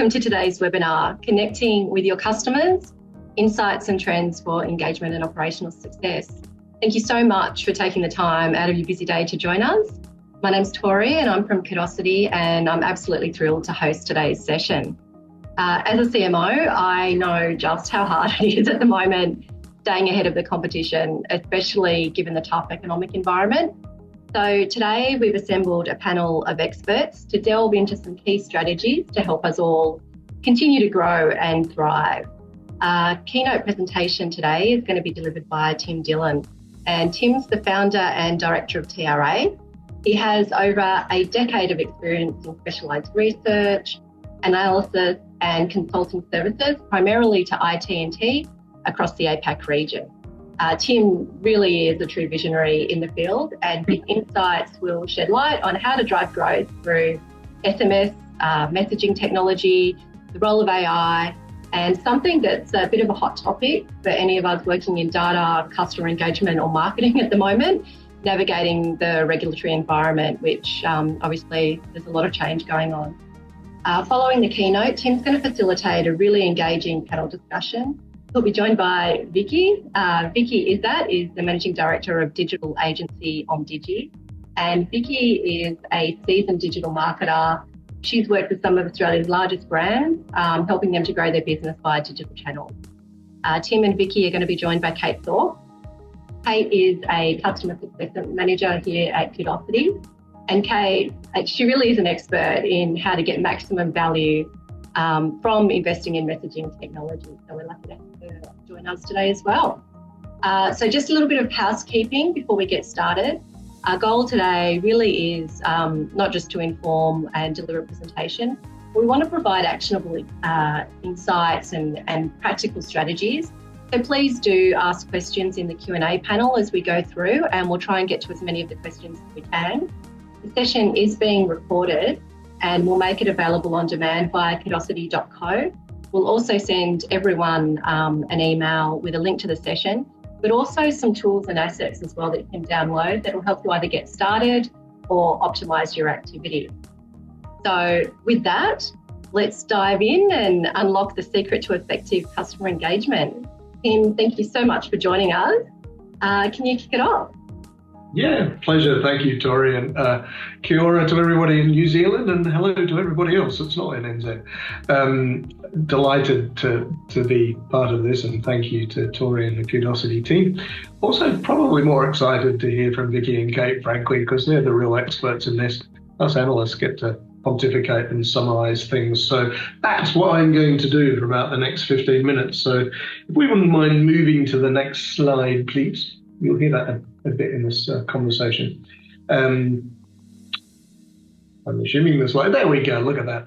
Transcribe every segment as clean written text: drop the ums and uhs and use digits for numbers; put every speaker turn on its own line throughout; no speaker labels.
welcome to today's webinar, Connecting with Your Customers, Insights and Trends for Engagement and Operational Success. Thank you so much for taking the time out of your busy day to join us. My name's Tori and I'm from Kudosity, and I'm absolutely thrilled to host today's session. As a CMO, I know just how hard it is at the moment staying ahead of the competition, especially given the tough economic environment. So today we've assembled a panel of experts to delve into some key strategies to help us all continue to grow and thrive. Our keynote presentation today is going to be delivered by Tim Dillon, and Tim's the founder and director of TRA. He has over a decade of experience in specialised research, analysis and consulting services, primarily to IT&T across the APAC region. Tim really is a true visionary in the field, and his insights will shed light on how to drive growth through SMS, messaging technology, the role of AI, and something that's a bit of a hot topic for any of us working in data, customer engagement or marketing at the moment, navigating the regulatory environment, which obviously there's a lot of change going on. Following the keynote, Tim's going to facilitate a really engaging panel discussion. We'll be joined by Vicki. Vicki Iszatt is the Managing Director of digital agency OMDIGI, and Vicki is a seasoned digital marketer. She's worked with some of Australia's largest brands, helping them to grow their business via digital channels. Tim and Vicki are going to be joined by Kate Thorpe. Kate is a customer success manager here at Kudosity, and Kate, she really is an expert in how to get maximum value from investing in messaging technology. So we're lucky to have her join us today as well. So just a little bit of housekeeping before we get started. Our goal today really is not just to inform and deliver a presentation. We want to provide actionable insights and practical strategies. So please do ask questions in the Q&A panel as we go through, and we'll try and get to as many of the questions as we can. The session is being recorded, and we'll make it available on demand via kudosity.co. We'll also send everyone an email with a link to the session, but also some tools and assets as well that you can download that will help you either get started or optimise your activity. So with that, let's dive in and unlock the secret to effective customer engagement. Tim, thank you so much for joining us. Can you kick it off?
Yeah, pleasure. Thank you, Tori, and kia ora to everybody in New Zealand, and hello to everybody else that's not in NZ. Delighted to be part of this, and thank you to Tori and the Kudosity team. Also, probably more excited to hear from Vicki and Kate, frankly, because they're the real experts in this. Us analysts get to pontificate and summarise things. So that's what I'm going to do for about the next 15 minutes. So if we wouldn't mind moving to the next slide, please. You'll hear that a bit in this conversation. I'm assuming the slide. There we go. Look at that.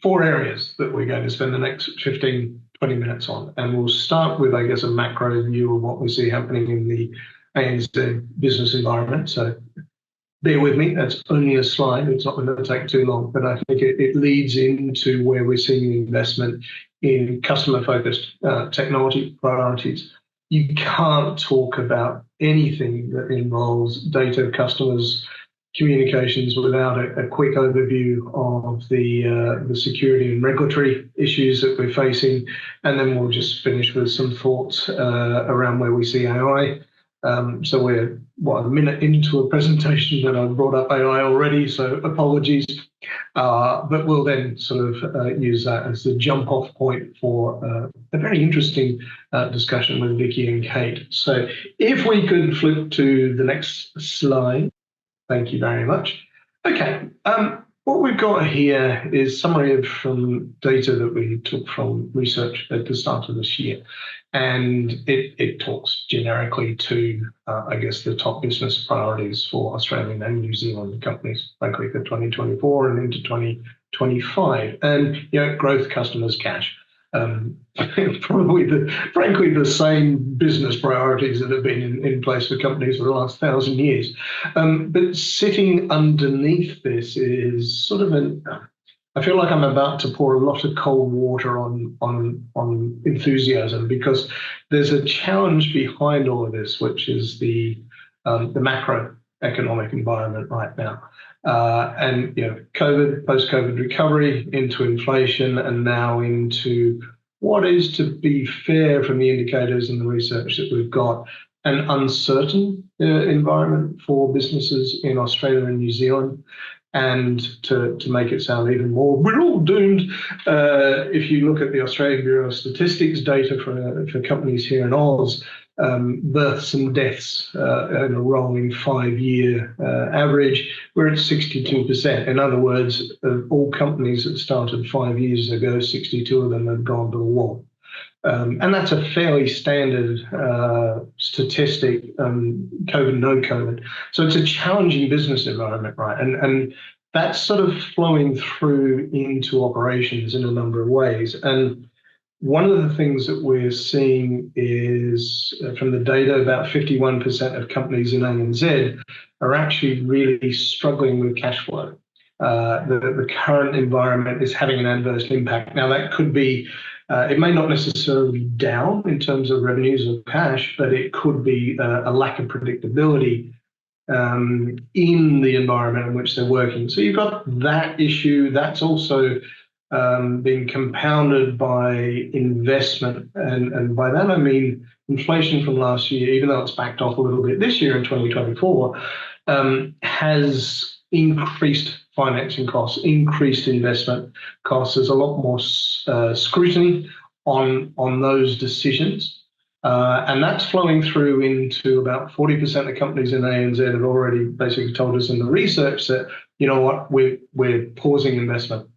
4 areas that we're going to spend the next 15, 20 minutes on. And we'll start with, I guess, a macro view of what we see happening in the ANZ business environment. So bear with me. That's only a slide. It's not going to take too long, but I think it leads into where we're seeing investment in customer-focused technology priorities. You can't talk about anything that involves data, customers, communications without a quick overview of the security and regulatory issues that we're facing. And then we'll just finish with some thoughts around where we see AI. So we're, a minute into a presentation that I've brought up AI already, so apologies. But we'll then sort of use that as the jump-off point for a very interesting discussion with Vicki and Kate. So if we could flip to the next slide. Thank you very much. Okay, what we've got here is summary from data that we took from research at the start of this year. And it talks generically to, I guess, the top business priorities for Australian and New Zealand companies, frankly, for 2024 and into 2025. And, growth, customers, cash. Probably, frankly, the same business priorities that have been in place for companies for the last 1,000 years. But sitting underneath this is sort of I feel like I'm about to pour a lot of cold water on enthusiasm, because there's a challenge behind all of this, which is the macroeconomic environment right now. And COVID, post-COVID recovery, into inflation, and now into what is, to be fair, from the indicators and the research that we've got, an uncertain environment for businesses in Australia and New Zealand. And to make it sound even more, we're all doomed. If you look at the Australian Bureau of Statistics data for companies here in Oz, births and deaths in a rolling 5-year average, we're at 62%. In other words, of all companies that started 5 years ago, 62 of them have gone to the wall. And that's a fairly standard statistic, COVID, no COVID. So it's a challenging business environment, right? And that's sort of flowing through into operations in a number of ways. And one of the things that we're seeing is from the data, about 51% of companies in ANZ are actually really struggling with cash flow. The current environment is having an adverse impact. Now, that could be, it may not necessarily be down in terms of revenues or cash, but it could be a lack of predictability in the environment in which they're working. So you've got that issue. That's also being compounded by investment. And by that, I mean inflation from last year, even though it's backed off a little bit this year in 2024, has increased financing costs, increased investment costs. There's a lot more scrutiny on those decisions. And that's flowing through into about 40% of companies in ANZ have already basically told us in the research that, you know what, we're pausing investment.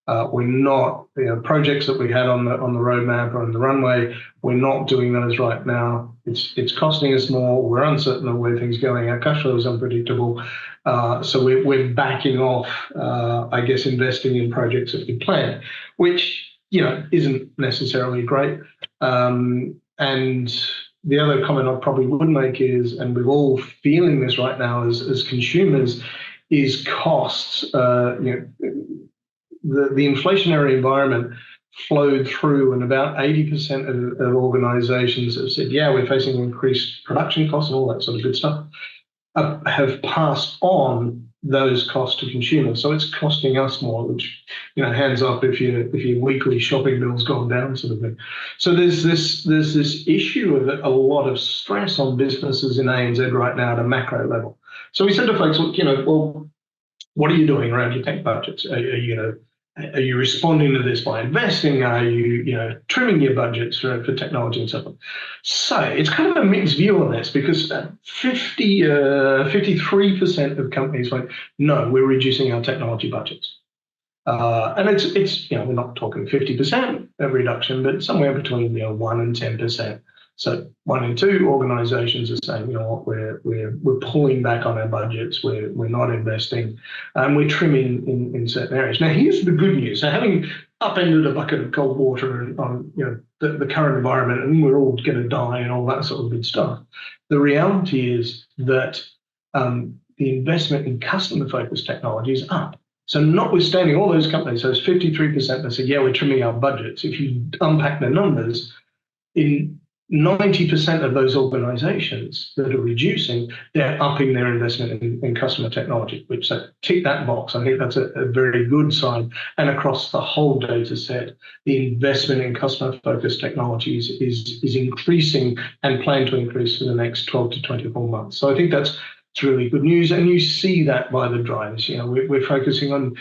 We're not, projects that we had on the roadmap or on the runway, we're not doing those right now. It's costing us more. We're uncertain of where things are going. Our cash flow is unpredictable. So we're backing off, I guess, investing in projects that we plan, which, isn't necessarily great. And the other comment I probably would make is, and we're all feeling this right now as consumers, is costs. The inflationary environment flowed through, and about 80% of organizations have said, yeah, we're facing increased production costs and all that sort of good stuff, have passed on those costs to consumers. So it's costing us more, which, hands up if your weekly shopping bill's gone down, sort of thing. So there's this issue of a lot of stress on businesses in ANZ right now at a macro level. So we said to folks, well, what are you doing around your tech budgets? Are you responding to this by investing? Are you, trimming your budgets for technology and so on? So it's kind of a mixed view on this, because 53% of companies went, no, we're reducing our technology budgets. And it's we're not talking 50% of reduction, but somewhere between 1 and 10%. So 1 in 2 organizations are saying, we're pulling back on our budgets, we're not investing, and we're trimming in certain areas. Now, here's the good news. So having upended a bucket of cold water on the current environment, and we're all going to die and all that sort of good stuff, the reality is that the investment in customer-focused technology is up. So notwithstanding all those companies, so it's 53% that say, yeah, we're trimming our budgets. If you unpack the numbers, in 90% of those organizations that are reducing, they're upping their investment in customer technology, which, so tick that box. I think that's a very good sign. And across the whole data set, the investment in customer-focused technologies is increasing and planned to increase for the next 12 to 24 months. So I think that's really good news, and you see that by the drivers. We're focusing on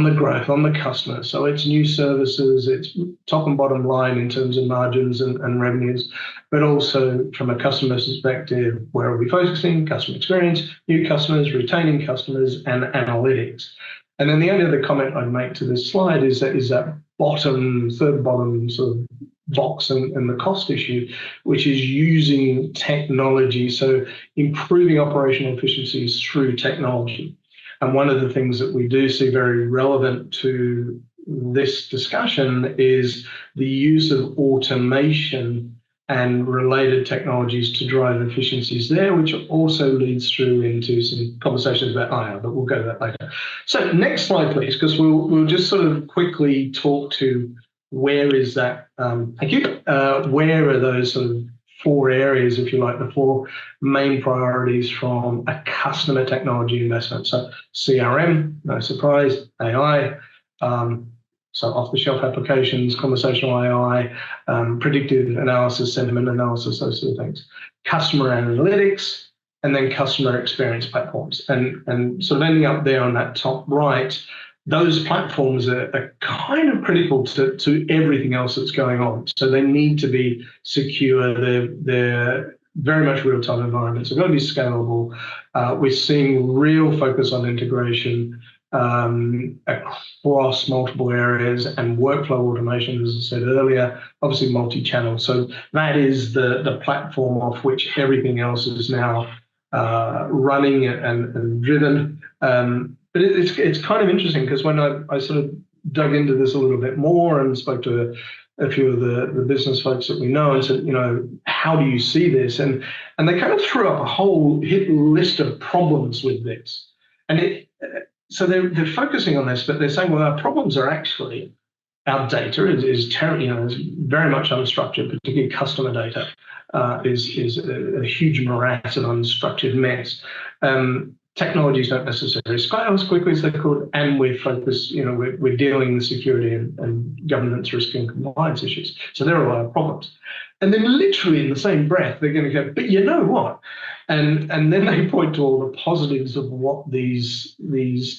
the growth, on the customer. So it's new services, it's top and bottom line in terms of margins and revenues, but also from a customer perspective, where are we focusing? Customer experience, new customers, retaining customers, and analytics. And then the only other comment I'd make to this slide is that third bottom sort of box and the cost issue, which is using technology, so improving operational efficiencies through technology. And one of the things that we do see very relevant to this discussion is the use of automation and related technologies to drive efficiencies there, which also leads through into some conversations about IR, but we'll go to that later. So next slide, please, because we'll just sort of quickly talk to where is that, thank you, where are those sort of four areas, if you like, the four main priorities from a customer technology investment. So CRM, no surprise, AI, so off-the-shelf applications, conversational AI, predictive analysis, sentiment analysis, those sort of things. Customer analytics, and then customer experience platforms. And sort of ending up there on that top right, those platforms are kind of critical to everything else that's going on. So they need to be secure. They're very much real-time environments. They've got to be scalable. We're seeing real focus on integration across multiple areas and workflow automation, as I said earlier, obviously multi-channel. So that is the platform off which everything else is now running and driven. But it's kind of interesting because when I sort of dug into this a little bit more and spoke to a few of the business folks that we know and said, how do you see this? And they kind of threw up a whole hit list of problems with this. And so they're focusing on this, but they're saying, well, our problems are actually our data is terrible, is very much unstructured, particularly customer data is a huge morass of unstructured mess. Technologies don't necessarily scale as quickly as they could, and we're focused, we're dealing with security and governance risk and compliance issues. So there are a lot of problems. And then literally in the same breath, they're going to go, but you know what? And then they point to all the positives of what these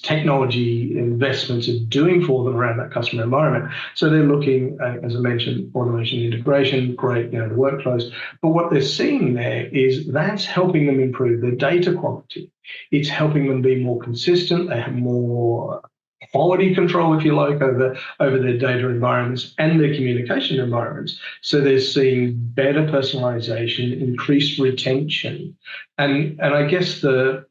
technology investments are doing for them around that customer environment. So they're looking, as I mentioned, automation integration, great, the workflows. But what they're seeing there is that's helping them improve their data quality. It's helping them be more consistent. They have more quality control, if you like, over their data environments and their communication environments. So they're seeing better personalization, increased retention. And I guess the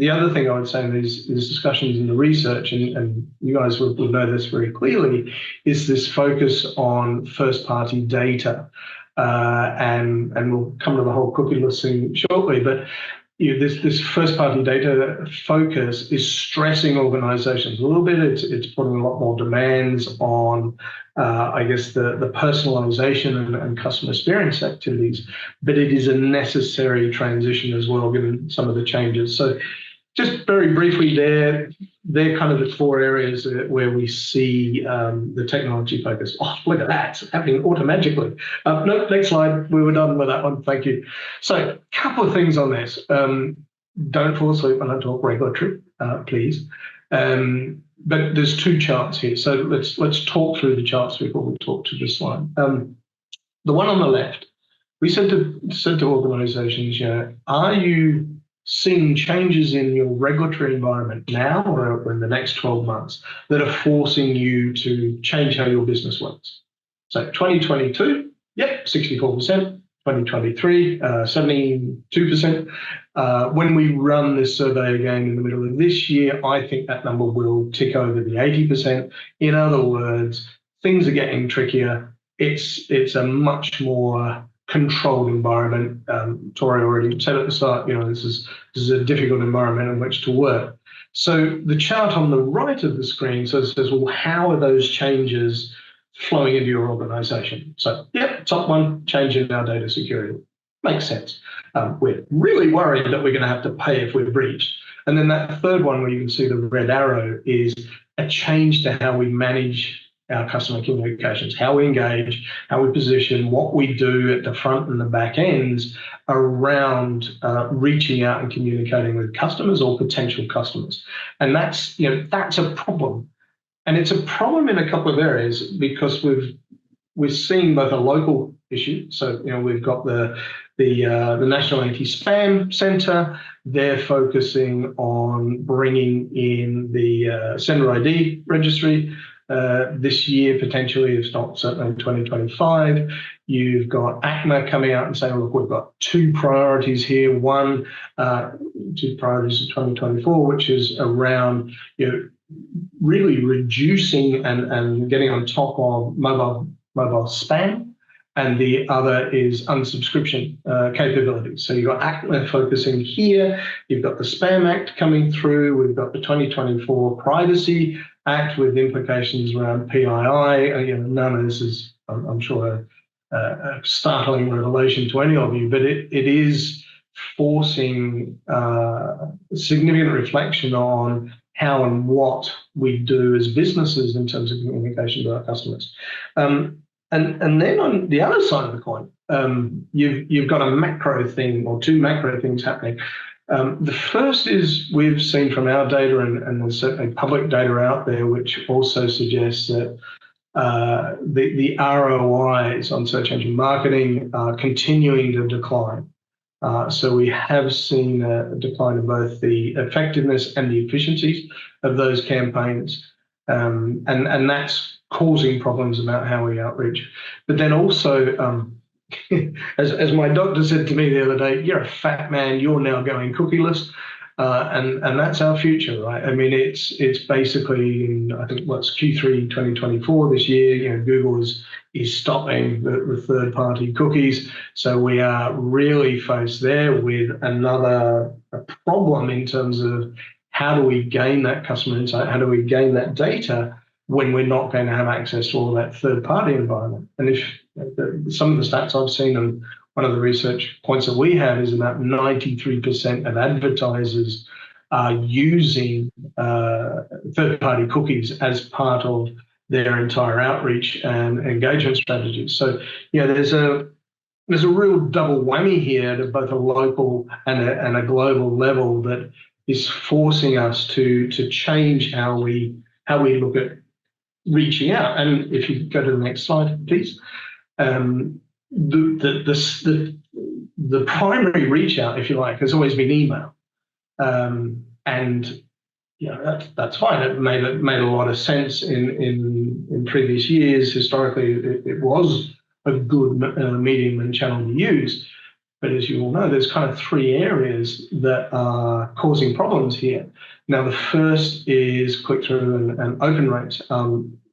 other thing I would say in these discussions in the research, and you guys will know this very clearly, is this focus on first-party data. And we'll come to the whole cookieless thing shortly, but this first-party data focus is stressing organizations a little bit. It's putting a lot more demands on, I guess, the personalization and customer experience activities, but it is a necessary transition as well, given some of the changes. So just very briefly they're kind of the four areas where we see the technology focus. Oh, look at that, it's happening automagically. No, next slide, we were done with that one, thank you. So a couple of things on this. Don't fall asleep when I talk regulatory, please. But there's two charts here, so let's talk through the charts before we talk to this slide. The one on the left, we said to organizations, are you seeing changes in your regulatory environment now or in the next 12 months that are forcing you to change how your business works? So 2022, yep, 64%. 2023, 72%. When we run this survey again in the middle of this year, I think that number will tick over the 80%. In other words, things are getting trickier. It's a much more controlled environment. Tori already said at the start, this is a difficult environment in which to work. So the chart on the right of the screen says, well, how are those changes flowing into your organization? So, yep, top one, change in our data security. Makes sense. We're really worried that we're going to have to pay if we're breached. And then that third one where you can see the red arrow is a change to how we manage our customer communications, how we engage, how we position, what we do at the front and the back ends around reaching out and communicating with customers or potential customers. And that's a problem. And it's a problem in a couple of areas because we're seeing both a local issue. So we've got the National Anti-Spam Centre. They're focusing on bringing in the Sender ID registry this year, potentially, if not certainly in 2025. You've got ACMA coming out and saying, look, we've got two priorities here. One, two priorities of 2024, which is around really reducing and getting on top of mobile spam, and the other is unsubscription capabilities. So you've got ACMA focusing here, you've got the Spam Act coming through, we've got the 2024 Privacy Act with implications around PII. None of this is, I'm sure, a startling revelation to any of you, but it is forcing significant reflection on how and what we do as businesses in terms of communication to our customers. And then on the other side of the coin, you've got a macro thing or two macro things happening. The first is we've seen from our data, and there's certainly public data out there, which also suggests that the ROIs on search engine marketing are continuing to decline. So we have seen a decline in both the effectiveness and the efficiencies of those campaigns, and that's causing problems about how we outreach. But then also, as my doctor said to me the other day, you're a fat man, you're now going cookieless. And that's our future, right? I mean, it's basically in, I think, what's Q3 2024 this year. Google is stopping the third-party cookies, so we are really faced there with another problem in terms of how do we gain that customer insight, how do we gain that data when we're not going to have access to all that third-party environment. And if some of the stats I've seen, and one of the research points that we have is about 93% of advertisers are using third-party cookies as part of their entire outreach and engagement strategies. So, there's a real double whammy here at both a local and a global level that is forcing us to change how we look at reaching out. And if you go to the next slide, please. The primary reach out, if you like, has always been email, and that's fine. It made a lot of sense in previous years. Historically, it was a good medium and channel to use. But as you all know, there's kind of three areas that are causing problems here. Now, the first is click-through and open rates.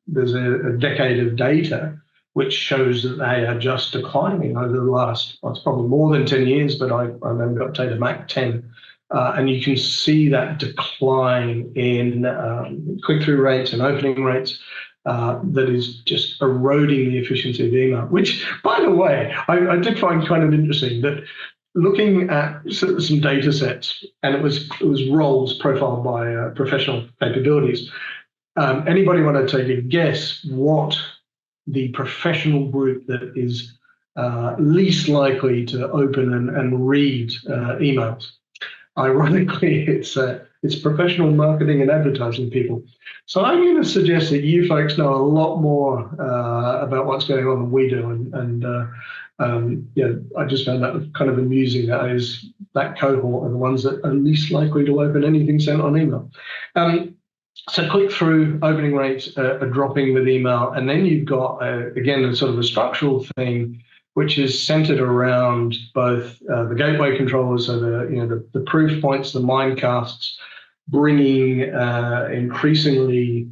There's a decade of data which shows that they are just declining over the last, it's probably more than 10 years, but I've only got data back 10. And you can see that decline in click-through rates and opening rates that is just eroding the efficiency of email, which, by the way, I did find kind of interesting that looking at some data sets, and it was roles profiled by professional capabilities. Anybody want to take a guess what the professional group that is least likely to open and read emails? Ironically, it's professional marketing and advertising people. So I'm going to suggest that you folks know a lot more about what's going on than we do, and I just found that kind of amusing. That is, that cohort are the ones that are least likely to open anything sent on email. So click-through, opening rates are dropping with email, and then you've got again a sort of a structural thing, which is centered around both the gateway controllers, so the proof points, the minecasts, bringing increasingly,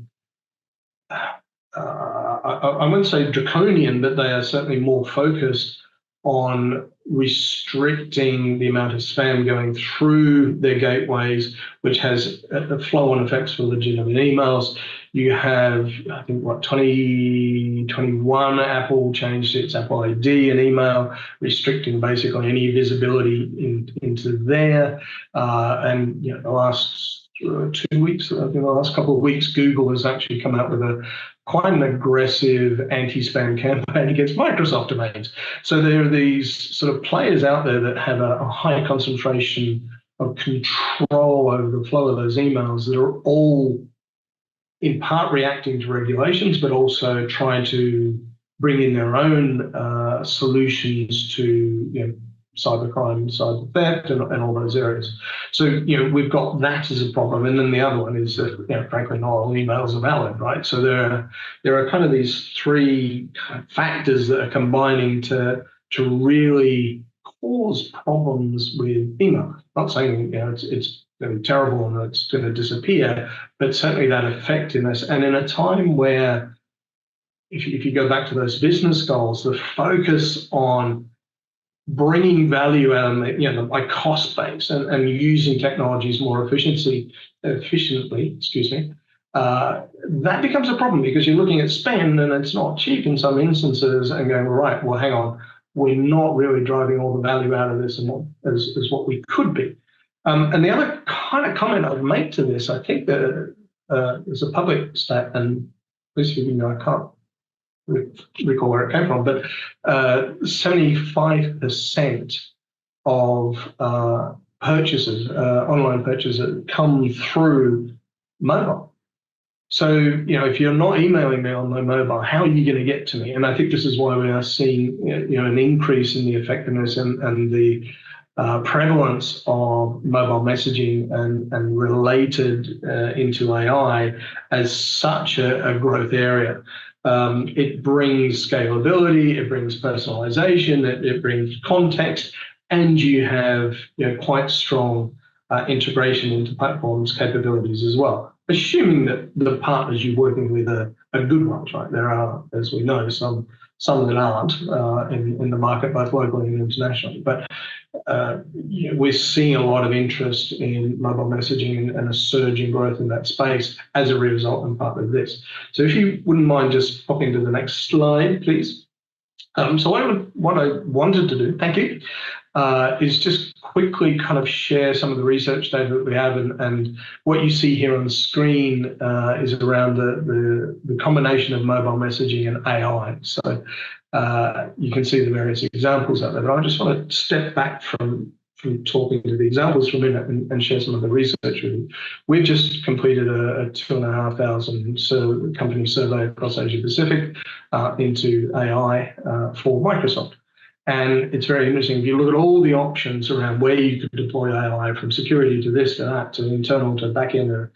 I wouldn't say draconian, but they are certainly more focused on restricting the amount of spam going through their gateways, which has a flow-on effects for legitimate emails. You have, I think, 2021, Apple changed its Apple ID in email, restricting basically any visibility into there. And the last 2 weeks, I think the last couple of weeks, Google has actually come out with quite an aggressive anti-spam campaign against Microsoft domains. So there are these sort of players out there that have a high concentration of control over the flow of those emails that are all in part reacting to regulations, but also trying to bring in their own solutions to cybercrime, cyber theft, and all those areas. So we've got that as a problem, and then the other one is that frankly not all emails are valid, right? So there are kind of these three factors that are combining to really cause problems with email. Not saying it's going to be terrible and it's going to disappear, but certainly that effectiveness. And in a time where, if you go back to those business goals, the focus on bringing value out of my cost base and using technologies more efficiently, that becomes a problem because you're looking at spend and it's not cheap in some instances and going, right, well, hang on, we're not really driving all the value out of this and as what we could be. And the other kind of comment I would make to this, I think that there's a public stat, and please forgive me, I can't recall where it came from, but 75% of purchases, online purchases, come through mobile. So, if you're not emailing me on my mobile, how are you going to get to me? And I think this is why we are seeing, an increase in the effectiveness and the prevalence of mobile messaging and related into AI as such a growth area. It brings scalability, it brings personalization, it brings context, and you have quite strong integration into platforms capabilities as well. Assuming that the partners you're working with are good ones, right? There are, as we know, some that aren't in the market, both locally and internationally. But we're seeing a lot of interest in mobile messaging and a surge in growth in that space as a result and part of this. So if you wouldn't mind just popping to the next slide, please. So what I wanted to do, thank you, is just quickly kind of share some of the research data that we have, and what you see here on the screen is around the combination of mobile messaging and AI. So you can see the various examples out there, but I just want to step back from talking to the examples for a minute and share some of the research with you. We've just completed a 2,500 company survey across Asia Pacific into AI for Microsoft. And it's very interesting. If you look at all the options around where you could deploy AI, from security to this to that to internal to back end,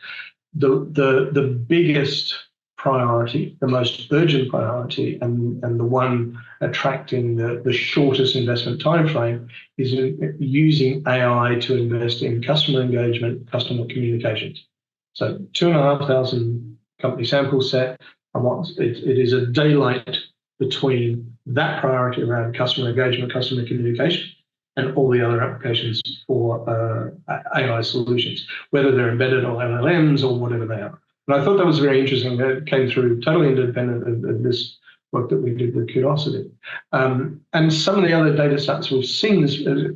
the biggest priority, the most urgent priority, and the one attracting the shortest investment timeframe is using AI to invest in customer engagement, customer communications. So 2,500 company sample set, and it is a daylight between that priority around customer engagement, customer communication, and all the other applications for AI solutions, whether they're embedded or LLMs or whatever they are. And I thought that was very interesting. That came through totally independent of this work that we did with Kudosity. And some of the other data sets we've seen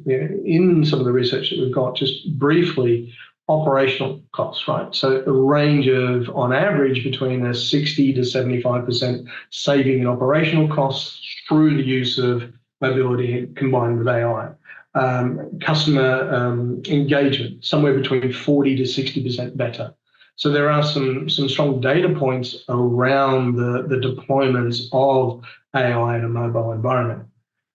in some of the research that we've got, just briefly, operational costs, right? So a range of, on average, between a 60 to 75% saving in operational costs through the use of mobility combined with AI. Customer engagement, somewhere between 40 to 60% better. So there are some strong data points around the deployments of AI in a mobile environment.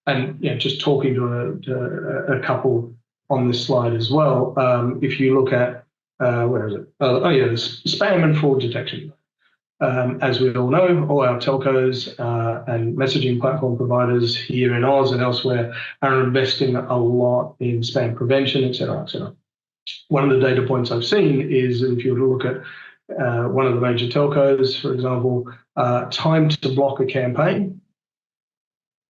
And just talking to a couple on this slide as well, if you look at, where is it? The spam and fraud detection. As we all know, all our telcos and messaging platform providers here in Oz and elsewhere are investing a lot in spam prevention, et cetera, et cetera. One of the data points I've seen is, if you were to look at one of the major telcos, for example, time to block a campaign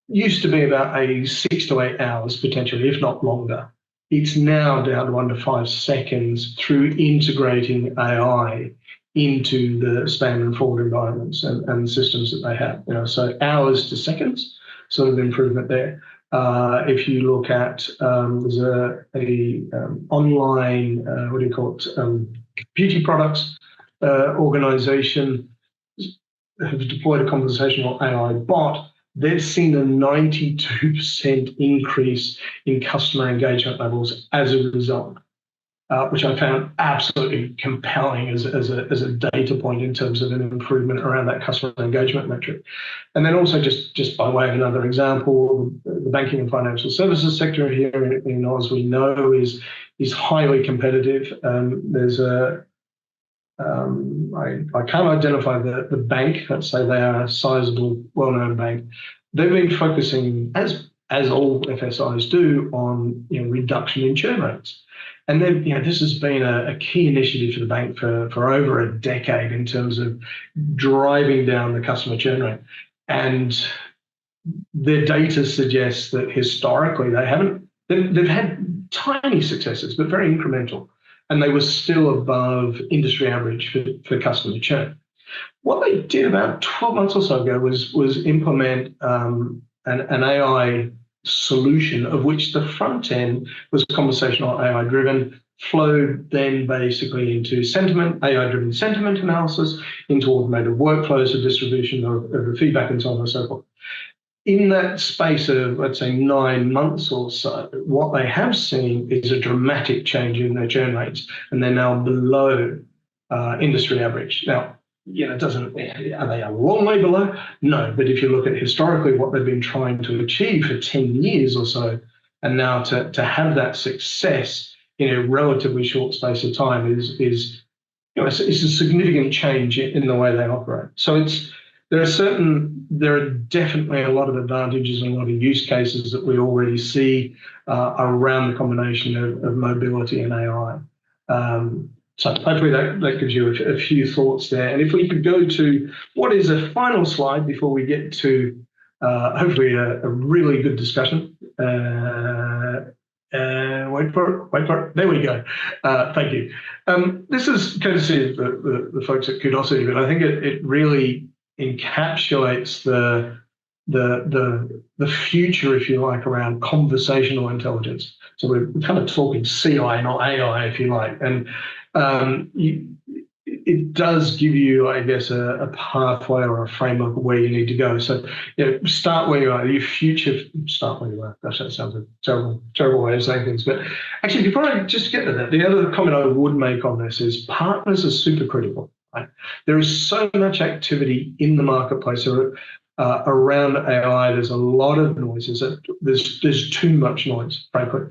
used to be about 6 to 8 hours, potentially, if not longer. It's now down to under 5 seconds through integrating AI into the spam and fraud environments and systems that they have. So hours to seconds, sort of improvement there. If you look at, there's a online, what do you call it, beauty products organization have deployed a conversational AI bot. They've seen a 92% increase in customer engagement levels as a result, which I found absolutely compelling as a data point in terms of an improvement around that customer engagement metric. And then also, just by way of another example, the banking and financial services sector here in Oz, we know is highly competitive. There's I can't identify the bank. Let's say they are a sizable, well-known bank. They've been focusing, as all FSIs do, on reduction in churn rates. And then, this has been a key initiative for the bank for over a decade in terms of driving down the customer churn rate. And their data suggests that historically they've had tiny successes, but very incremental. and they were still above industry average for customer churn. What they did about 12 months or so ago was implement an AI solution, of which the front end was conversational AI driven, flowed then basically into sentiment, AI driven sentiment analysis, into automated workflows for distribution of the feedback and so on and so forth. In that space of, let's say, 9 months or so, what they have seen is a dramatic change in their churn rates, and they're now below industry average. Now, are they a long way below? No, but if you look at historically what they've been trying to achieve for 10 years or so, and now to have that success in a relatively short space of time is it's a significant change in the way they operate. So there are definitely a lot of advantages and a lot of use cases that we already see around the combination of mobility and AI. So hopefully that gives you a few thoughts there. And if we could go to what is a final slide before we get to hopefully a really good discussion. Wait for it. There we go. Thank you. This is courtesy of the folks at Kudosity, but I think it really encapsulates the future, if you like, around conversational intelligence. So we're kind of talking CI, not AI, if you like. And it does give you, I guess, a pathway or a framework of where you need to go. So start where you are. Start where you are. Gosh, that sounds a terrible way of saying things. But actually, before I just get to that, the other comment I would make on this is partners are super critical. Right? There is so much activity in the marketplace around AI. There's a lot of noise. There's too much noise, frankly.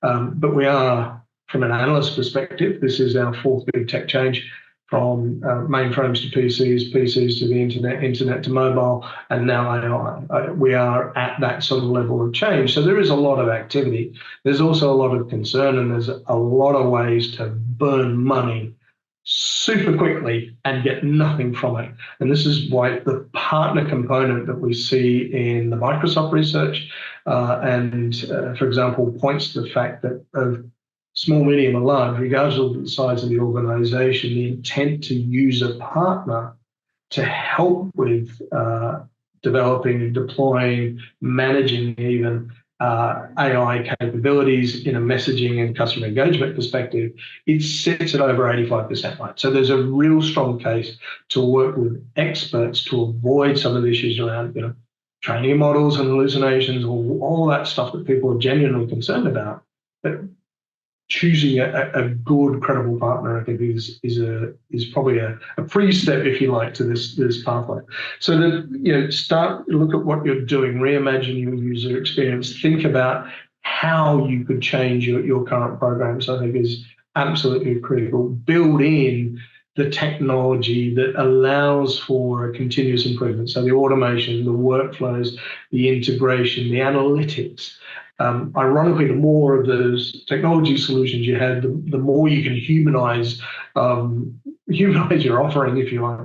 But we are, from an analyst perspective, this is our fourth big tech change, from mainframes to PCs to the internet to mobile, and now AI. We are at that sort of level of change. So there is a lot of activity. There's also a lot of concern, and there's a lot of ways to burn money super quickly and get nothing from it. And this is why the partner component that we see in the Microsoft research for example, points to the fact that of small, medium, and large, regardless of the size of the organization, the intent to use a partner to help with developing, deploying, managing even AI capabilities in a messaging and customer engagement perspective, it sits at over 85%. Right? So there's a real strong case to work with experts to avoid some of the issues around training models and hallucinations, or all that stuff that people are genuinely concerned about. But choosing a good, credible partner, I think, is probably a pre-step, if you like, to this pathway. So look at what you're doing, reimagine your user experience, think about how you could change your current programs. I think is absolutely critical. Build in the technology that allows for a continuous improvement. So the automation, the workflows, the integration, the analytics. Ironically, the more of those technology solutions you have, the more you can humanize your offering, if you like,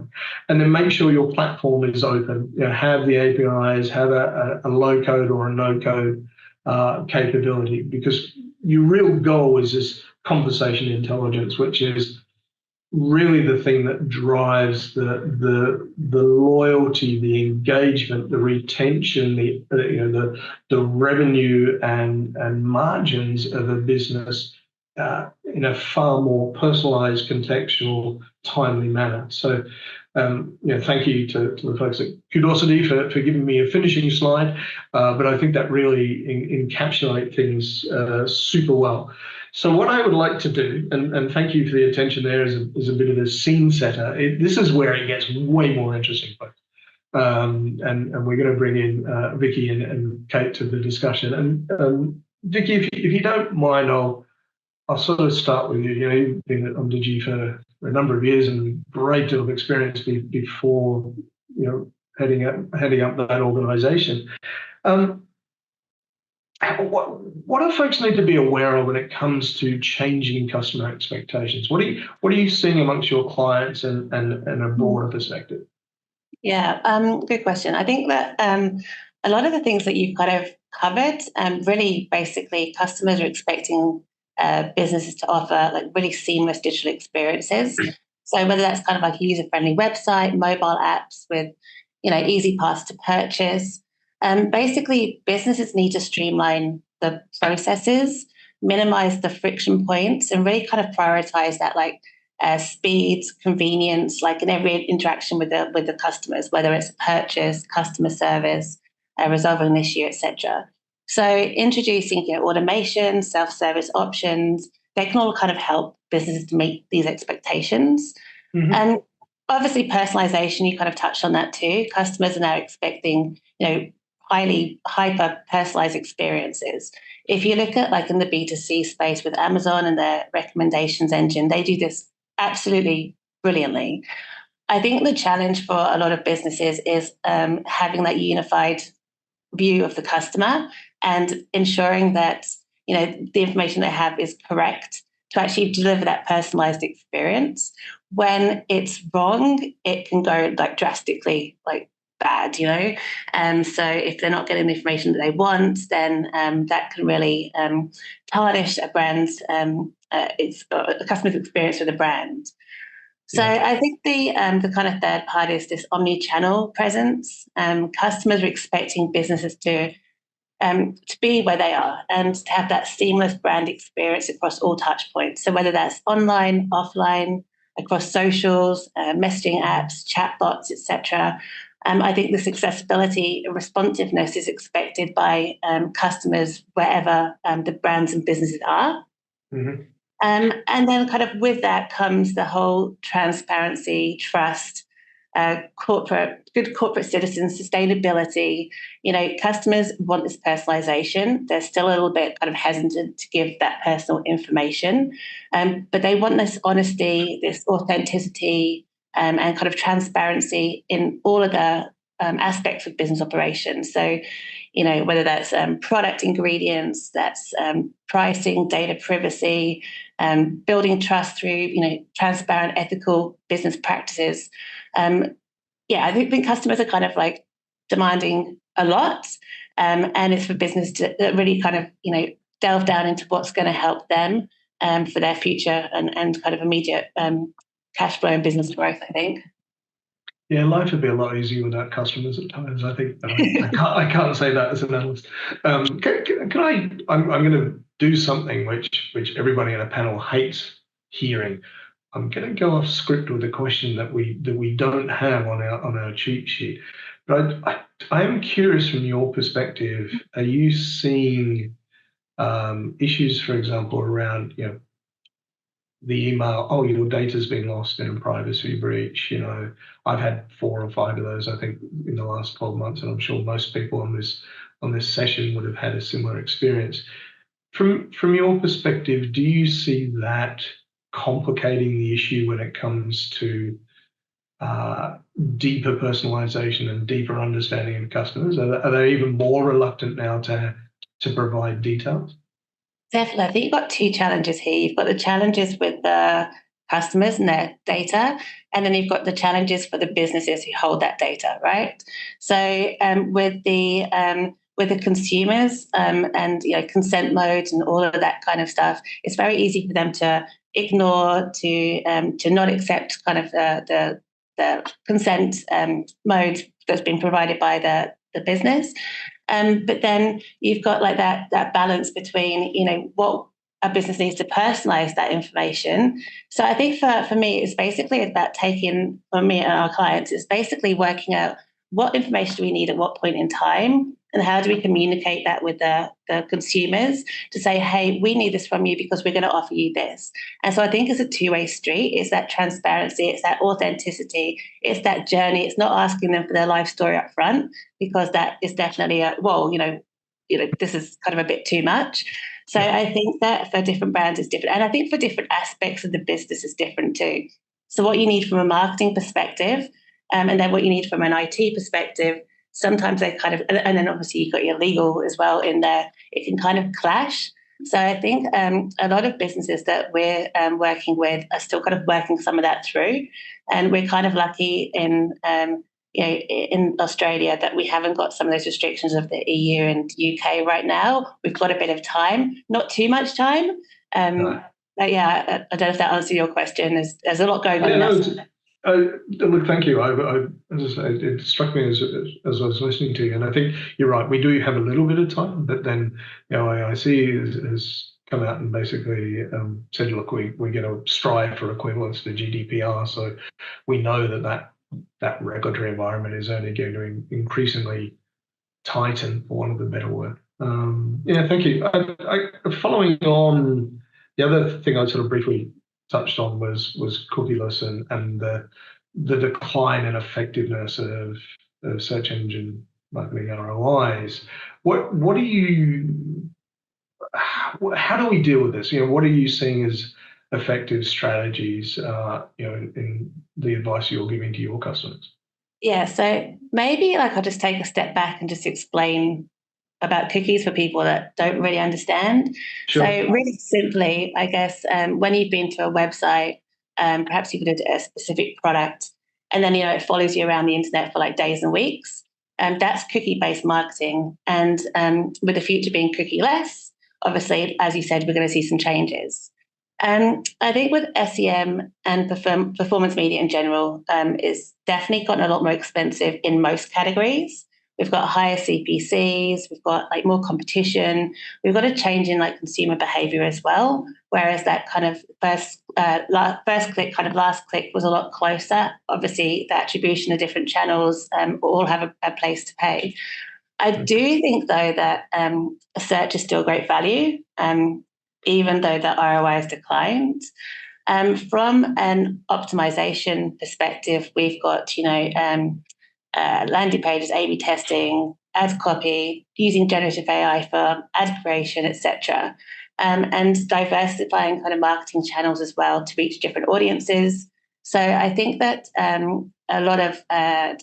and then make sure your platform is open. Have the APIs, have a low code or a no code capability, because your real goal is this conversation intelligence, which is really the thing that drives the loyalty, the engagement, the retention, the revenue and margins of a business in a far more personalized, contextual, timely manner. So, thank you to the folks at Kudosity for giving me a finishing slide, but I think that really encapsulates things super well. So what I would like to do, and thank you for the attention there, is a bit of a scene setter. This is where it gets way more interesting, folks. And we're going to bring in Vicki and Kate to the discussion. And Vicki, if you don't mind, I'll sort of start with you. You've been at OMDIGI for a number of years and a great deal of experience before heading up that organisation. What do folks need to be aware of when it comes to changing customer expectations? What are you seeing amongst your clients and a broader perspective?
Yeah, good question. I think that a lot of the things that you've kind of covered, really basically customers are expecting businesses to offer like really seamless digital experiences. So whether that's kind of like a user-friendly website, mobile apps with, easy paths to purchase. Basically, businesses need to streamline the processes, minimize the friction points, and really kind of prioritize that like speed, convenience, like in every interaction with the customers, whether it's a purchase, customer service, resolving an issue, etc. So introducing automation, self-service options, they can all kind of help businesses to meet these expectations.
Mm-hmm.
And obviously personalization, you kind of touched on that too. Customers are now expecting, highly hyper personalized experiences. If you look at like in the B2C space with Amazon and their recommendations engine, they do this absolutely brilliantly. I think the challenge for a lot of businesses is having that unified view of the customer and ensuring that the information they have is correct to actually deliver that personalized experience. When it's wrong, it can go like drastically like bad, so if they're not getting the information that they want, then that can really tarnish a brand's a customer's experience with the brand. So I think the kind of third part is this omni-channel presence. Customers are expecting businesses to be where they are and to have that seamless brand experience across all touch points. So whether that's online, offline, across socials, messaging apps, chatbots, etc. I think this accessibility and responsiveness is expected by customers wherever the brands and businesses are.
Mm-hmm.
And then kind of with that comes the whole transparency, trust, good corporate citizen, sustainability. Customers want this personalization. They're still a little bit kind of hesitant to give that personal information, but they want this honesty, this authenticity, and kind of transparency in all of the aspects of business operations. So, whether that's product ingredients, that's pricing, data privacy, building trust through, transparent, ethical business practices. I think customers are kind of like demanding a lot, and it's for business to really kind of, delve down into what's going to help them for their future and kind of immediate cash flow and business growth, I think.
Yeah, life would be a lot easier without customers at times, I think. But I can't say that as an analyst. I'm going to do something which everybody in a panel hates hearing. I'm going to go off script with a question that we don't have on our cheat sheet. But I am curious from your perspective, are you seeing issues, for example, around the email, oh, your data's been lost in a privacy breach? I've had 4 or 5 of those, I think, in the last 12 months, and I'm sure most people on this session would have had a similar experience. From your perspective, do you see that complicating the issue when it comes to deeper personalization and deeper understanding of customers? Are they even more reluctant now to provide details?
Definitely. I think you've got 2 challenges here. You've got the challenges with the customers and their data, and then you've got the challenges for the businesses who hold that data, right? So with the consumers and consent modes and all of that kind of stuff, it's very easy for them to ignore, to not accept kind of the consent mode that's been provided by the business. But then you've got like that balance between, what a business needs to personalize that information. So I think for me, it's basically about for me and our clients, it's basically working out what information do we need at what point in time, and how do we communicate that with the consumers to say, hey, we need this from you because we're going to offer you this. And so I think it's a 2-way street. It's that transparency, it's that authenticity, it's that journey. It's not asking them for their life story up front, because that is definitely this is kind of a bit too much. So I think that for different brands is different. And I think for different aspects of the business is different too. So what you need from a marketing perspective, and then what you need from an IT perspective, sometimes they kind of, and then obviously you've got your legal as well in there, it can kind of clash. So I think a lot of businesses that we're working with are still kind of working some of that through. And we're kind of lucky in Australia that we haven't got some of those restrictions of the EU and UK right now. We've got a bit of time, not too much time, But yeah, I don't know if that answers your question. There's a lot going on.
Look, thank you. As I say, it struck me as I was listening to you, and I think you're right. We do have a little bit of time, but then IIC has come out and basically said, look, we're going to strive for equivalence to GDPR. So we know that regulatory environment is only going to increasingly tighten, for want of a better word. Thank you. Following on, the other thing I sort of briefly touched on was cookieless and the decline in effectiveness of search engine marketing ROIs. How do we deal with this? What are you seeing as effective strategies? In the advice you're giving to your customers.
Yeah, so maybe I'll just take a step back and just explain about cookies for people that don't really understand.
Sure.
So really simply, I guess, when you've been to a website, perhaps you've been to a specific product, and then it follows you around the internet for days and weeks. That's cookie-based marketing, and with the future being cookie-less, obviously, as you said, we're going to see some changes. I think with SEM and performance media in general, is definitely gotten a lot more expensive in most categories. We've got higher CPCs, we've got more competition, we've got a change in consumer behavior as well. Whereas that kind of first click, kind of last click was a lot closer. Obviously, the attribution of different channels all have a place to pay. I do think though that search is still great value, even though the ROI has declined. From an optimization perspective, we've got landing pages, A/B testing, ad copy, using generative AI for ad creation, etc., and diversifying kind of marketing channels as well to reach different audiences. So I think that a lot of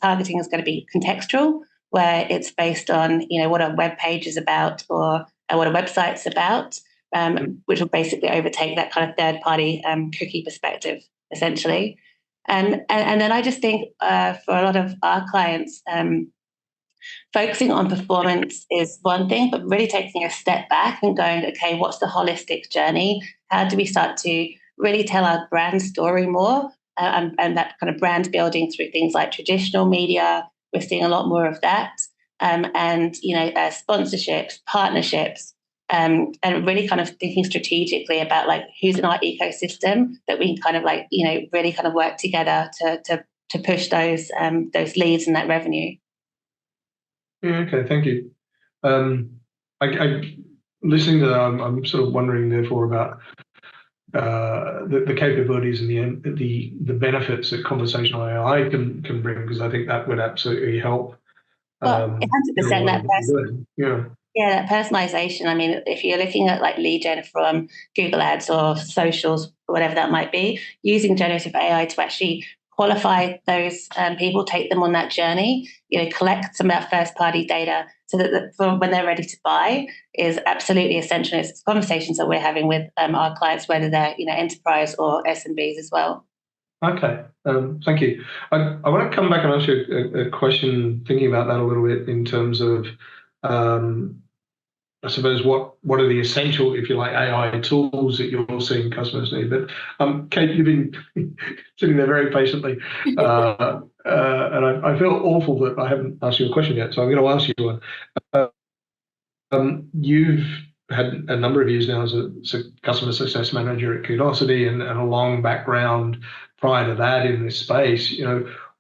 targeting is going to be contextual, where it's based on what a web page is about or what a website's about, which will basically overtake that kind of third-party cookie perspective, essentially. And then I just think for a lot of our clients, focusing on performance is one thing, but really taking a step back and going, okay, what's the holistic journey? How do we start to really tell our brand story more? And that kind of brand building through things like traditional media. We're seeing a lot more of that. And sponsorships, partnerships, and really kind of thinking strategically about who's in our ecosystem that we can kind of really kind of work together to push those leads and that revenue.
Yeah, okay, thank you. I listening to that, I'm sort of wondering therefore about the capabilities and the benefits that conversational AI can bring, because I think that would absolutely help.
Well, 100% that person.
Yeah.
Yeah, that personalisation. I mean, if you're looking at lead gen from Google Ads or socials, whatever that might be, using generative AI to actually qualify those people, take them on that journey, collect some of that first-party data so that when they're ready to buy is absolutely essential. It's conversations that we're having with our clients, whether they're enterprise or SMBs as well.
Okay, thank you. I want to come back and ask you a question, thinking about that a little bit in terms of, I suppose, what are the essential, if you like, AI tools that you're seeing customers need? But Kate, you've been sitting there very patiently, and I feel awful that I haven't asked you a question yet, so I'm going to ask you one. You've had a number of years now as a customer success manager at Kudosity and a long background prior to that in this space.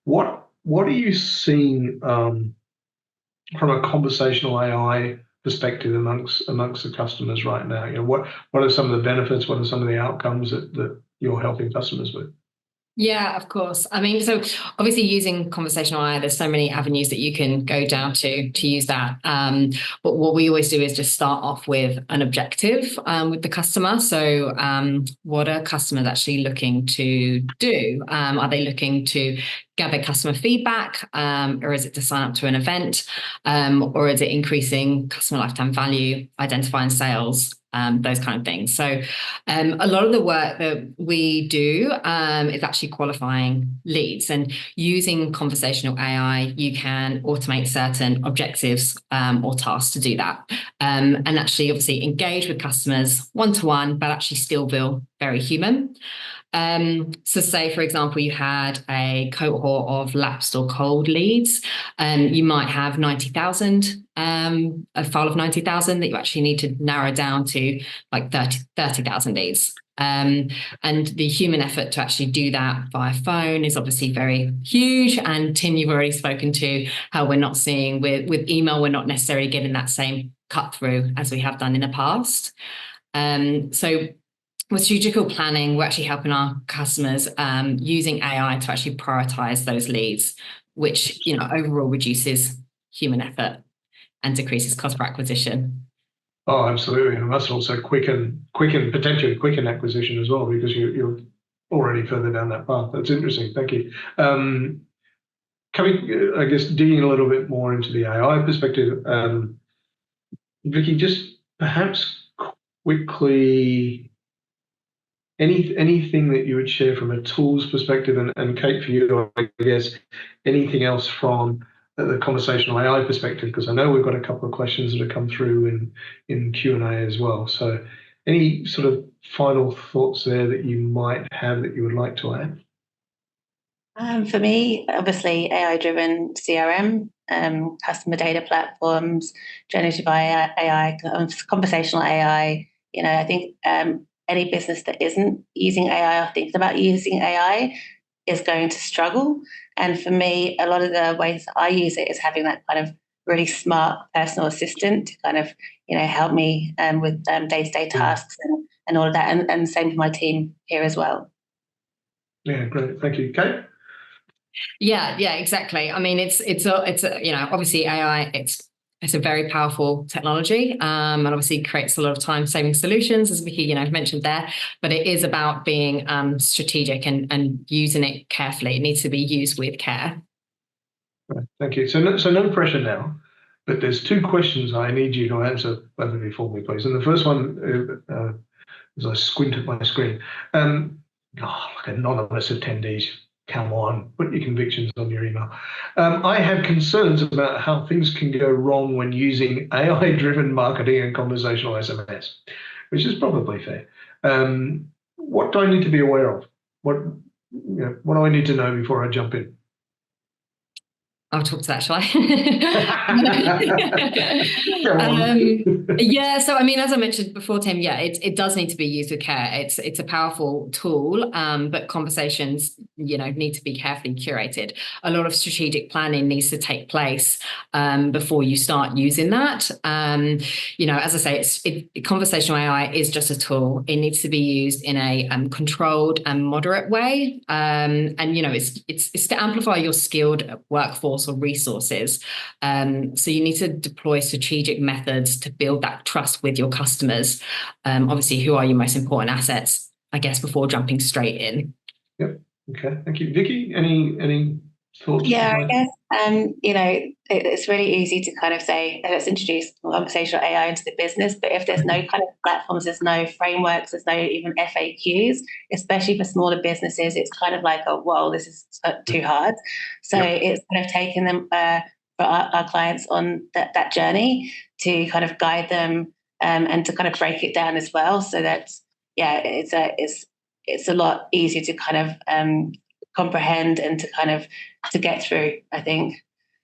What are you seeing from a conversational AI perspective amongst the customers right now? What are some of the benefits? What are some of the outcomes that you're helping customers with?
Yeah, of course. I mean, so obviously using conversational AI, there's so many avenues that you can go down to use that. But what we always do is just start off with an objective with the customer. So what are customers actually looking to do? Are they looking to gather customer feedback, or is it to sign up to an event, or is it increasing customer lifetime value, identifying sales, those kind of things. So a lot of the work that we do is actually qualifying leads, and using conversational AI, you can automate certain objectives or tasks to do that, and actually obviously engage with customers one-to-one, but actually still feel very human. So say, for example, you had a cohort of lapsed or cold leads, and you might have 90,000, a file of 90,000 that you actually need to narrow down to like 30,000 leads. And the human effort to actually do that via phone is obviously very huge. And Tim, you've already spoken to how we're not seeing with email, we're not necessarily getting that same cut through as we have done in the past. So with strategical planning, we're actually helping our customers using AI to actually prioritize those leads, which, you know, overall reduces human effort and decreases cost per acquisition.
Oh, absolutely. And that's also potentially quicken acquisition as well, because you're already further down that path. That's interesting. Thank you. Coming, I guess, digging a little bit more into the AI perspective, Vicki, just perhaps quickly, anything that you would share from a tools perspective, and Kate, for you, I guess, anything else from the conversational AI perspective, because I know we've got a couple of questions that have come through in Q&A as well. So any sort of final thoughts there that you might have that you would like to add?
For me, obviously, AI-driven CRM, customer data platforms, generative AI, conversational AI. You know, I think any business that isn't using AI or thinks about using AI is going to struggle. And for me, a lot of the ways that I use it is having that kind of really smart personal assistant to kind of, you know, help me with day-to-day tasks and all of that. And same for my team here as well.
Yeah, great. Thank you. Kate?
Yeah, exactly. I mean, it's a, you know, obviously AI, it's a very powerful technology, and obviously creates a lot of time-saving solutions, as Vicki, you know, mentioned there. But it is about being strategic and using it carefully. It needs to be used with care.
Right, thank you. So no pressure now, but there's two questions I need you to answer both of you for me, please. And the first one, as I squint at my screen, like anonymous attendees. Come on, put your convictions on your email. I have concerns about how things can go wrong when using AI-driven marketing and conversational SMS, which is probably fair. What do I need to be aware of? What do I need to know before I jump in?
I'll talk to that, shall I?
Yeah,
so I mean, as I mentioned before, Tim, it does need to be used with care. It's a powerful tool, but conversations, you know, need to be carefully curated. A lot of strategic planning needs to take place before you start using that. You know, as I say, conversational AI is just a tool. It needs to be used in a controlled and moderate way, and you know, it's to amplify your skilled workforce or resources. So you need to deploy strategic methods to build that trust with your customers. Obviously, who are your most important assets, I guess, before jumping straight in.
Yep. Okay. Thank you. Vicki, any thoughts?
Yeah, I guess, you know, it's really easy to kind of say, let's introduce conversational AI into the business. But if there's no kind of platforms, there's no frameworks, there's no even FAQs, especially for smaller businesses, it's kind of like, oh, whoa, this is too hard. So it's kind of taken them for our clients on that journey to kind of guide them and to kind of break it down as well. So that, it's a lot easier to kind of comprehend and to kind of to get through. I think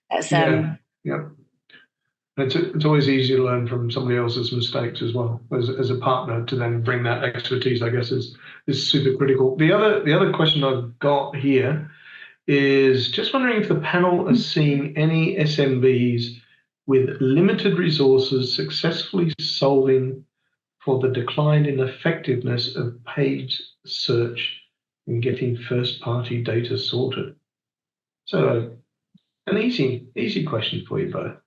that's
It's always easy to learn from somebody else's mistakes as well as a partner, to then bring that expertise, I guess, is super critical. The other question I've got here is just wondering if the panel is seeing any SMBs with limited resources successfully solving for the decline in effectiveness of paid search and getting first-party data sorted. So an easy question for you both.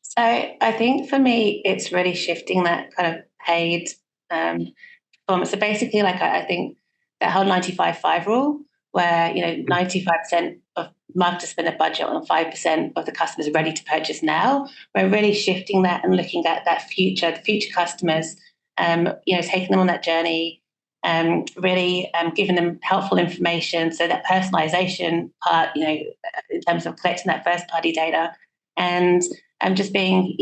So I think for me, it's really shifting that kind of paid performance. So basically, like I think that whole 95/5 rule, where 95% of marketers spend a budget on 5% of the customers ready to purchase now. We're really shifting that and looking at the future customers, taking them on that journey, really giving them helpful information. So that personalisation part, in terms of collecting that first-party data, and just being,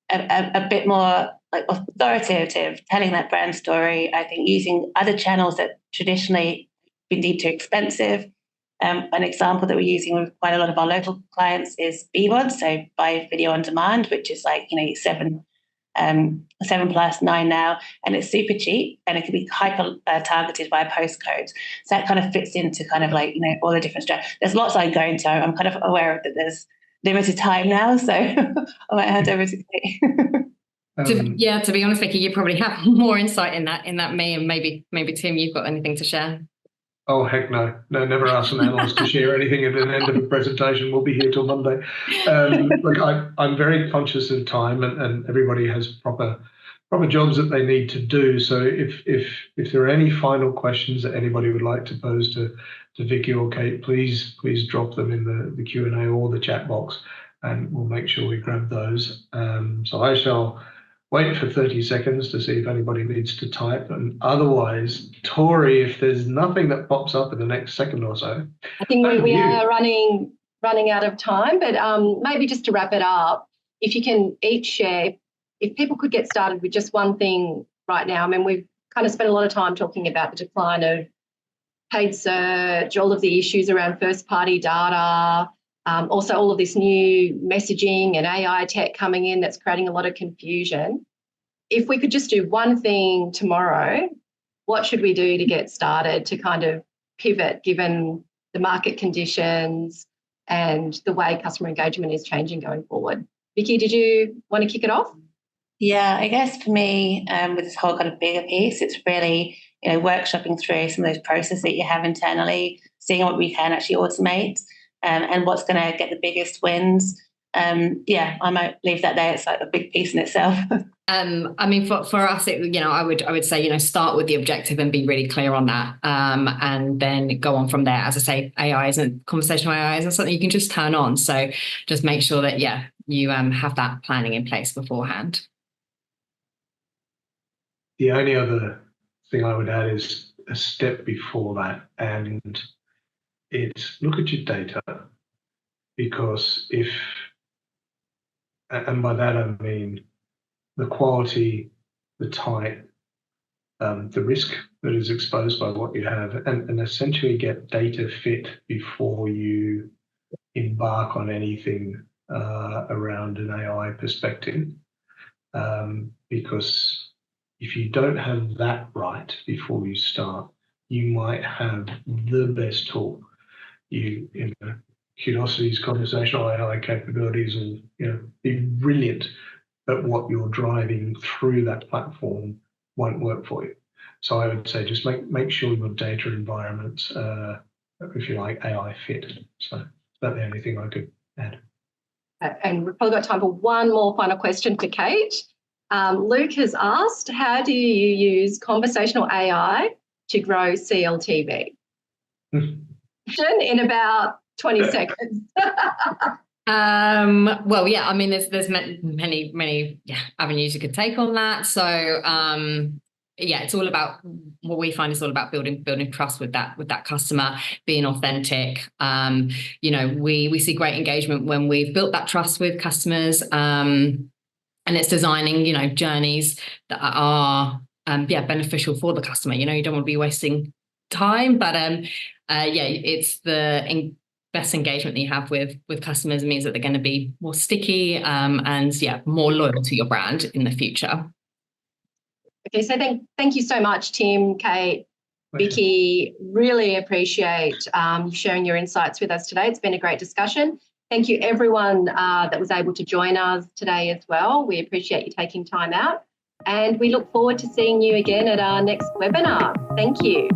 a bit more like authoritative, telling that brand story. I think using other channels that traditionally been deemed too expensive. An example that we're using with quite a lot of our local clients is BVOD, so buy video on demand, which is like 7 plus 9 now, and it's super cheap, and it can be hyper targeted by postcodes. So that kind of fits into kind of like all the different strategies. There's lots I go into. I'm kind of aware that there's limited time now, so I might hand over to Kate.
To be honest, Vicki, you probably have more insight in that me, and maybe Tim, you've got anything to share.
Oh, heck no. No, never ask an analyst to share anything at the end of a presentation. We'll be here till Monday. Look, I'm very conscious of time, and everybody has proper jobs that they need to do. So if there are any final questions that anybody would like to pose to Vicki or Kate, please drop them in the Q&A or the chat box, and we'll make sure we grab those. So I shall wait for 30 seconds to see if anybody needs to type, and otherwise, Tori, if there's nothing that pops up in the next second or so.
I think we are running out of time, but maybe just to wrap it up, if you can each share, if people could get started with just one thing right now. I mean, we've kind of spent a lot of time talking about the decline of paid search, all of the issues around first-party data, also all of this new messaging and AI tech coming in that's creating a lot of confusion. If we could just do one thing tomorrow, what should we do to get started to kind of pivot given the market conditions and the way customer engagement is changing going forward? Vicki, did you want to kick it off?
Yeah, I guess for me, with this whole kind of bigger piece, it's really, workshopping through some of those processes that you have internally, seeing what we can actually automate, and what's going to get the biggest wins. I might leave that there. It's like a big piece in itself.
I mean, for us, I would say, start with the objective and be really clear on that, and then go on from there. As I say, conversational AI isn't something you can just turn on. So just make sure that you have that planning in place beforehand.
The only other thing I would add is a step before that, and it's look at your data, because and by that I mean the quality, the type, the risk that is exposed by what you have, and essentially get data fit before you embark on anything around an AI perspective, because if you don't have that right before you start, you might have the best tool. Kudosity's conversational AI capabilities will be brilliant, but what you're driving through that platform won't work for you. So I would say just make sure your data environments, if you like, AI fit. So that's the only thing I could add.
And we've probably got time for one more final question for Kate. Luke has asked, how do you use conversational AI to grow CLTV? In about 20 seconds.
Well, yeah, I mean, there's many avenues you could take on that. So it's all about what we find is all about building trust with that customer, being authentic. We see great engagement when we've built that trust with customers, and it's designing journeys that are beneficial for the customer. You don't want to be wasting time, but it's the best engagement that you have with customers means that they're going to be more sticky, and more loyal to your brand in the future.
Okay, so thank you so much, Tim, Kate, Vicki. Really appreciate sharing your insights with us today. It's been a great discussion. Thank you, everyone that was able to join us today as well. We appreciate you taking time out, and we look forward to seeing you again at our next webinar. Thank you.